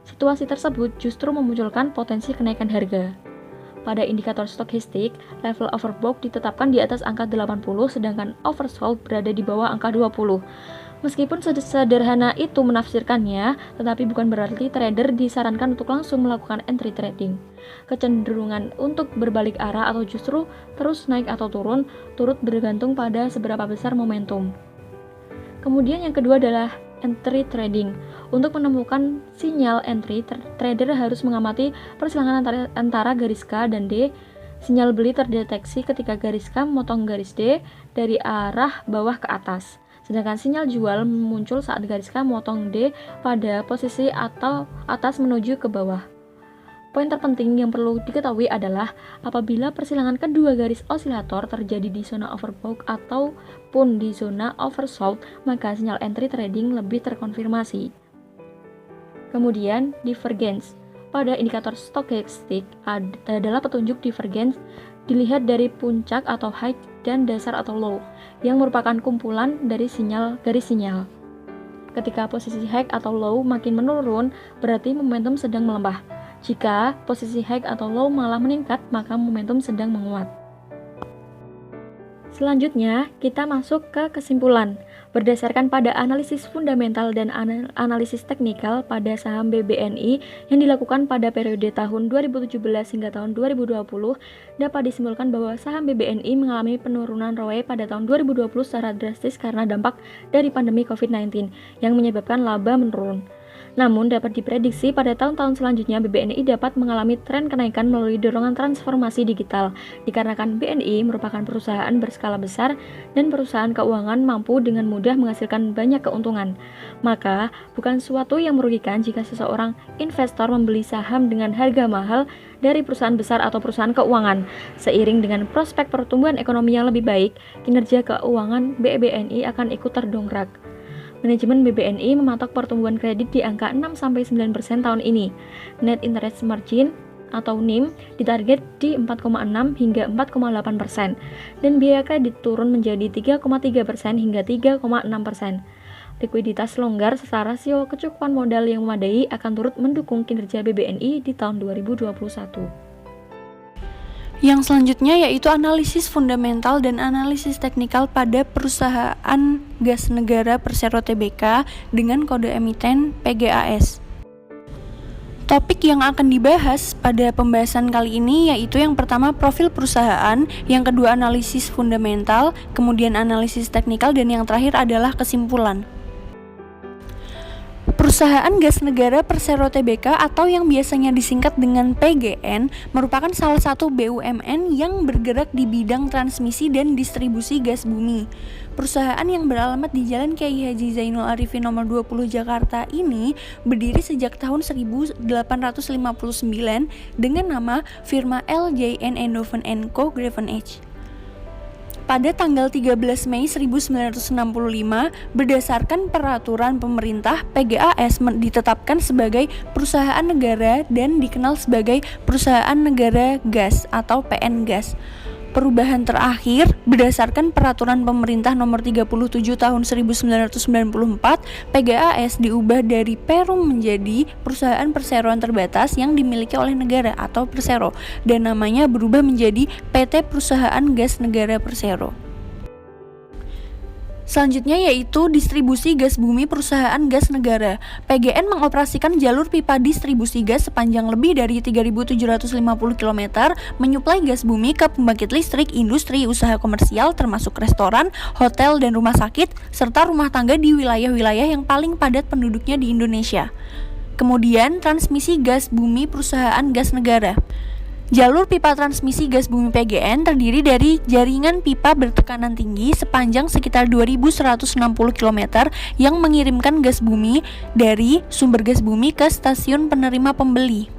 Situasi tersebut justru memunculkan potensi kenaikan harga. Pada indikator stochastic, level overbought ditetapkan di atas angka 80, sedangkan oversold berada di bawah angka 20. Meskipun sederhana itu menafsirkannya, tetapi bukan berarti trader disarankan untuk langsung melakukan entry trading. Kecenderungan untuk berbalik arah atau justru terus naik atau turun turut bergantung pada seberapa besar momentum. Kemudian yang kedua adalah entry trading. Untuk menemukan sinyal entry, trader harus mengamati persilangan antara garis K dan D. Sinyal beli terdeteksi ketika garis K memotong garis D dari arah bawah ke atas. Sedangkan sinyal jual muncul saat garis K memotong D pada posisi atau atas menuju ke bawah. Poin terpenting yang perlu diketahui adalah apabila persilangan kedua garis osilator terjadi di zona overbought ataupun di zona oversold, maka sinyal entry trading lebih terkonfirmasi. Kemudian, divergence. Pada indikator stochastic adalah petunjuk divergence dilihat dari puncak atau high dan dasar atau low, yang merupakan kumpulan dari garis sinyal. Ketika posisi high atau low makin menurun, berarti momentum sedang melemah. Jika posisi high atau low malah meningkat, maka momentum sedang menguat. Selanjutnya, kita masuk ke kesimpulan. Berdasarkan pada analisis fundamental dan analisis teknikal pada saham BBNI yang dilakukan pada periode tahun 2017 hingga tahun 2020, dapat disimpulkan bahwa saham BBNI mengalami penurunan ROE pada tahun 2020 secara drastis karena dampak dari pandemi COVID-19 yang menyebabkan laba menurun. Namun dapat diprediksi pada tahun-tahun selanjutnya BBNI dapat mengalami tren kenaikan melalui dorongan transformasi digital, dikarenakan BNI merupakan perusahaan berskala besar dan perusahaan keuangan mampu dengan mudah menghasilkan banyak keuntungan. Maka, bukan suatu yang merugikan jika seseorang investor membeli saham dengan harga mahal dari perusahaan besar atau perusahaan keuangan. Seiring dengan prospek pertumbuhan ekonomi yang lebih baik, kinerja keuangan BBNI akan ikut terdongkrak. Manajemen BBNI mematok pertumbuhan kredit di angka 6-9% tahun ini. Net Interest Margin atau NIM ditarget di 4,6 hingga 4,8% dan biaya kredit turun menjadi 3,3% hingga 3,6%. likuiditas longgar serta rasio kecukupan modal yang memadai akan turut mendukung kinerja BBNI di tahun 2021. Yang selanjutnya yaitu analisis fundamental dan analisis teknikal pada perusahaan gas negara Persero Tbk dengan kode emiten PGAS. Topik yang akan dibahas pada pembahasan kali ini yaitu yang pertama profil perusahaan, yang kedua analisis fundamental, kemudian analisis teknikal, dan yang terakhir adalah kesimpulan. Perusahaan gas negara Persero Tbk atau yang biasanya disingkat dengan PGN merupakan salah satu BUMN yang bergerak di bidang transmisi dan distribusi gas bumi. Perusahaan yang beralamat di Jalan Kyai Haji Zainul Arifin nomor 20 Jakarta ini berdiri sejak tahun 1859 dengan nama firma LJN Endoven & Co. Gravenage. Pada tanggal 13 Mei 1965, berdasarkan peraturan pemerintah, PGAS ditetapkan sebagai perusahaan negara dan dikenal sebagai perusahaan negara gas atau PN Gas. Perubahan terakhir berdasarkan peraturan pemerintah nomor 37 tahun 1994, PGAS diubah dari Perum menjadi perusahaan perseroan terbatas yang dimiliki oleh negara atau Persero, dan namanya berubah menjadi PT Perusahaan Gas Negara Persero. Selanjutnya yaitu distribusi gas bumi perusahaan gas negara. PGN mengoperasikan jalur pipa distribusi gas sepanjang lebih dari 3.750 km, menyuplai gas bumi ke pembangkit listrik, industri, usaha komersial termasuk restoran, hotel, dan rumah sakit, serta rumah tangga di wilayah-wilayah yang paling padat penduduknya di Indonesia. Kemudian transmisi gas bumi perusahaan gas negara. Jalur pipa transmisi gas bumi PGN terdiri dari jaringan pipa bertekanan tinggi sepanjang sekitar 2.160 km yang mengirimkan gas bumi dari sumber gas bumi ke stasiun penerima pembeli.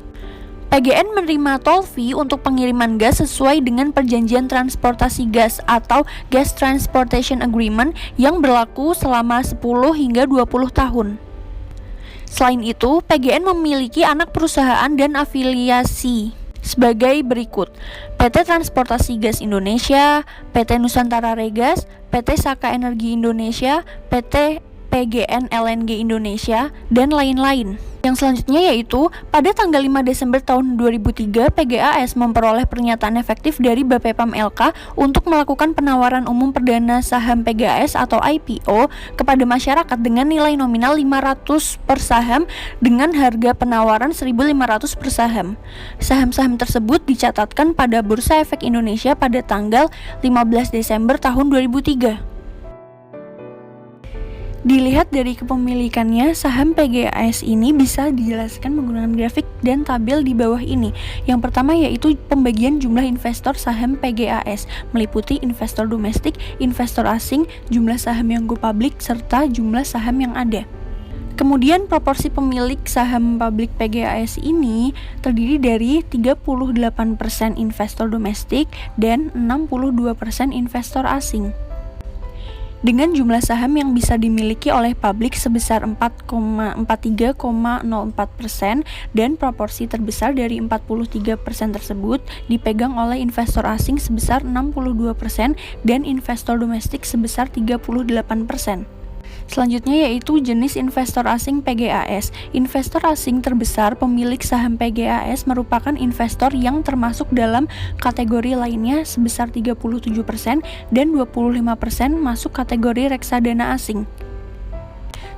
PGN menerima toll fee untuk pengiriman gas sesuai dengan perjanjian transportasi gas atau Gas Transportation Agreement yang berlaku selama 10 hingga 20 tahun. Selain itu, PGN memiliki anak perusahaan dan afiliasi sebagai berikut: PT Transportasi Gas Indonesia, PT Nusantara Regas, PT Saka Energi Indonesia, PT PGN LNG Indonesia, dan lain-lain. Yang selanjutnya yaitu pada tanggal 5 Desember tahun 2003, PGAS memperoleh pernyataan efektif dari Bapepam LK untuk melakukan penawaran umum perdana saham PGAS atau IPO kepada masyarakat dengan nilai nominal 500 per saham dengan harga penawaran 1.500 per saham. Saham-saham tersebut dicatatkan pada Bursa Efek Indonesia pada tanggal 15 Desember tahun 2003. Dilihat dari kepemilikannya, saham PGAS ini bisa dijelaskan menggunakan grafik dan tabel di bawah ini. Yang pertama yaitu pembagian jumlah investor saham PGAS, meliputi investor domestik, investor asing, jumlah saham yang go public, serta jumlah saham yang ada. Kemudian proporsi pemilik saham publik PGAS ini terdiri dari 38% investor domestik dan 62% investor asing. Dengan jumlah saham yang bisa dimiliki oleh publik sebesar 43,04% dan proporsi terbesar dari 43% tersebut dipegang oleh investor asing sebesar 62% dan investor domestik sebesar 38%. Selanjutnya yaitu jenis investor asing PGAS. Investor asing terbesar pemilik saham PGAS merupakan investor yang termasuk dalam kategori lainnya sebesar 37% dan 25% masuk kategori reksadana asing.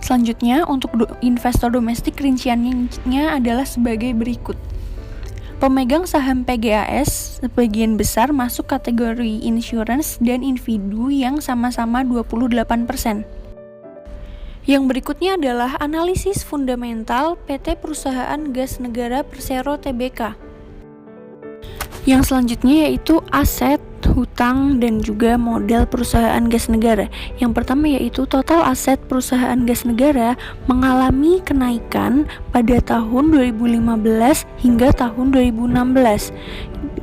Selanjutnya untuk investor domestik rinciannya adalah sebagai berikut. Pemegang saham PGAS sebagian besar masuk kategori insurance dan individu yang sama-sama 28%. Yang berikutnya adalah analisis fundamental PT Perusahaan Gas Negara Persero Tbk. Yang selanjutnya yaitu aset, hutang, dan juga modal perusahaan gas negara. Yang pertama yaitu total aset perusahaan gas negara mengalami kenaikan pada tahun 2015 hingga tahun 2016.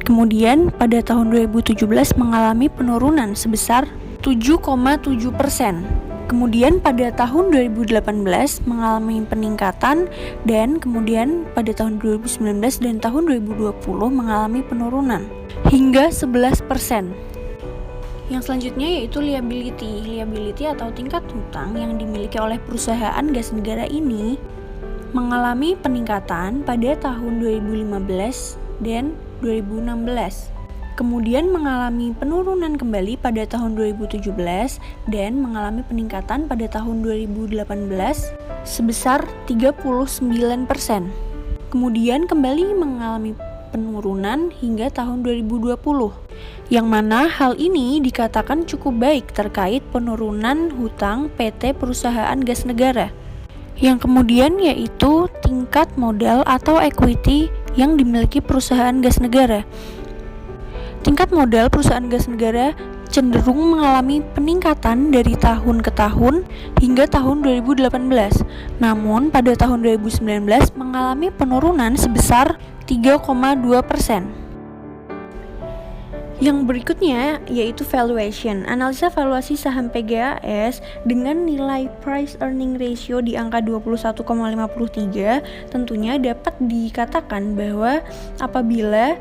Kemudian pada tahun 2017 mengalami penurunan sebesar 7,7%. Kemudian pada tahun 2018 mengalami peningkatan dan kemudian pada tahun 2019 dan tahun 2020 mengalami penurunan hingga 11%. Yang selanjutnya yaitu liability. Liability atau tingkat hutang yang dimiliki oleh perusahaan gas negara ini mengalami peningkatan pada tahun 2015 dan 2016. Kemudian mengalami penurunan kembali pada tahun 2017 dan mengalami peningkatan pada tahun 2018 sebesar 39%. Kemudian kembali mengalami penurunan hingga tahun 2020. Yang mana hal ini dikatakan cukup baik terkait penurunan hutang PT perusahaan gas negara. Yang kemudian yaitu tingkat modal atau equity yang dimiliki perusahaan gas negara. Tingkat modal perusahaan gas negara cenderung mengalami peningkatan dari tahun ke tahun hingga tahun 2018. Namun pada tahun 2019 mengalami penurunan sebesar 3,2%. Yang berikutnya yaitu valuation. Analisa valuasi saham PGAS dengan nilai price earning ratio di angka 21,53 tentunya dapat dikatakan bahwa apabila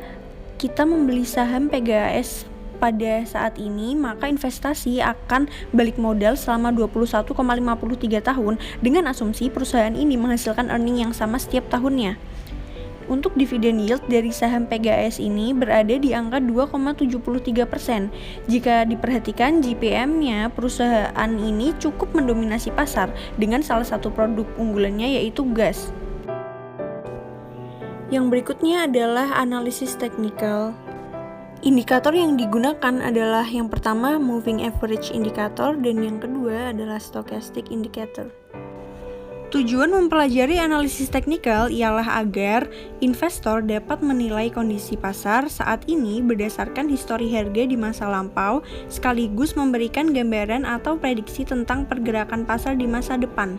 kita membeli saham PGAS pada saat ini, maka investasi akan balik modal selama 21,53 tahun dengan asumsi perusahaan ini menghasilkan earning yang sama setiap tahunnya. Untuk dividen yield dari saham PGAS ini berada di angka 2,73%. Jika diperhatikan GPM-nya, perusahaan ini cukup mendominasi pasar dengan salah satu produk unggulannya yaitu gas. Yang berikutnya adalah analisis teknikal. Indikator yang digunakan adalah yang pertama moving average indicator dan yang kedua adalah stochastic indicator. Tujuan mempelajari analisis teknikal ialah agar investor dapat menilai kondisi pasar saat ini berdasarkan histori harga di masa lampau, sekaligus memberikan gambaran atau prediksi tentang pergerakan pasar di masa depan.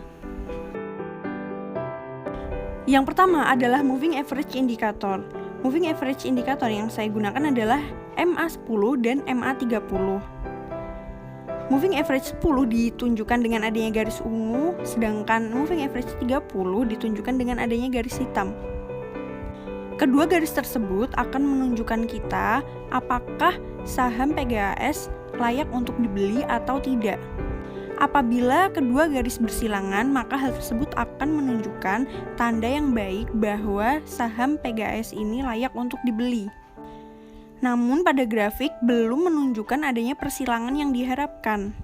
Yang pertama adalah moving average indicator. Moving average indicator yang saya gunakan adalah MA10 dan MA30. Moving average 10 ditunjukkan dengan adanya garis ungu, sedangkan moving average 30 ditunjukkan dengan adanya garis hitam. Kedua garis tersebut akan menunjukkan kita apakah saham PGAS layak untuk dibeli atau tidak. Apabila kedua garis bersilangan, maka hal tersebut akan menunjukkan tanda yang baik bahwa saham PGAS ini layak untuk dibeli. Namun pada grafik belum menunjukkan adanya persilangan yang diharapkan,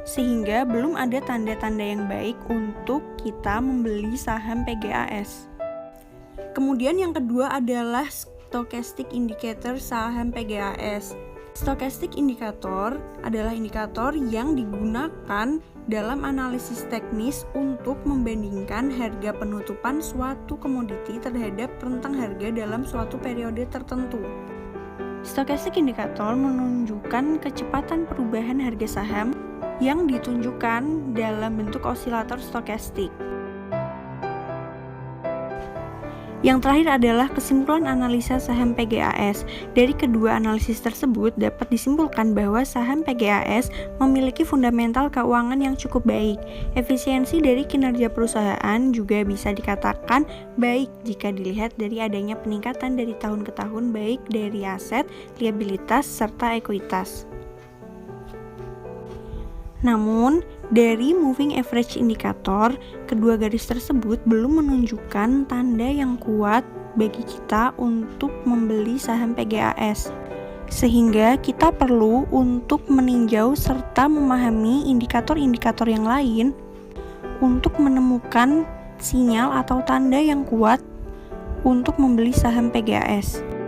sehingga belum ada tanda-tanda yang baik untuk kita membeli saham PGAS. Kemudian yang kedua adalah stochastic indicator saham PGAS. Stochastic indicator adalah indikator yang digunakan dalam analisis teknis untuk membandingkan harga penutupan suatu komoditi terhadap rentang harga dalam suatu periode tertentu. Stochastic indicator menunjukkan kecepatan perubahan harga saham yang ditunjukkan dalam bentuk osilator stokastik. Yang terakhir adalah kesimpulan analisa saham PGAS. Dari kedua analisis tersebut dapat disimpulkan bahwa saham PGAS memiliki fundamental keuangan yang cukup baik. Efisiensi dari kinerja perusahaan juga bisa dikatakan baik jika dilihat dari adanya peningkatan dari tahun ke tahun baik dari aset, liabilitas, serta ekuitas. Namun, dari moving average indicator, kedua garis tersebut belum menunjukkan tanda yang kuat bagi kita untuk membeli saham PGAS. Sehingga kita perlu untuk meninjau serta memahami indikator-indikator yang lain untuk menemukan sinyal atau tanda yang kuat untuk membeli saham PGAS.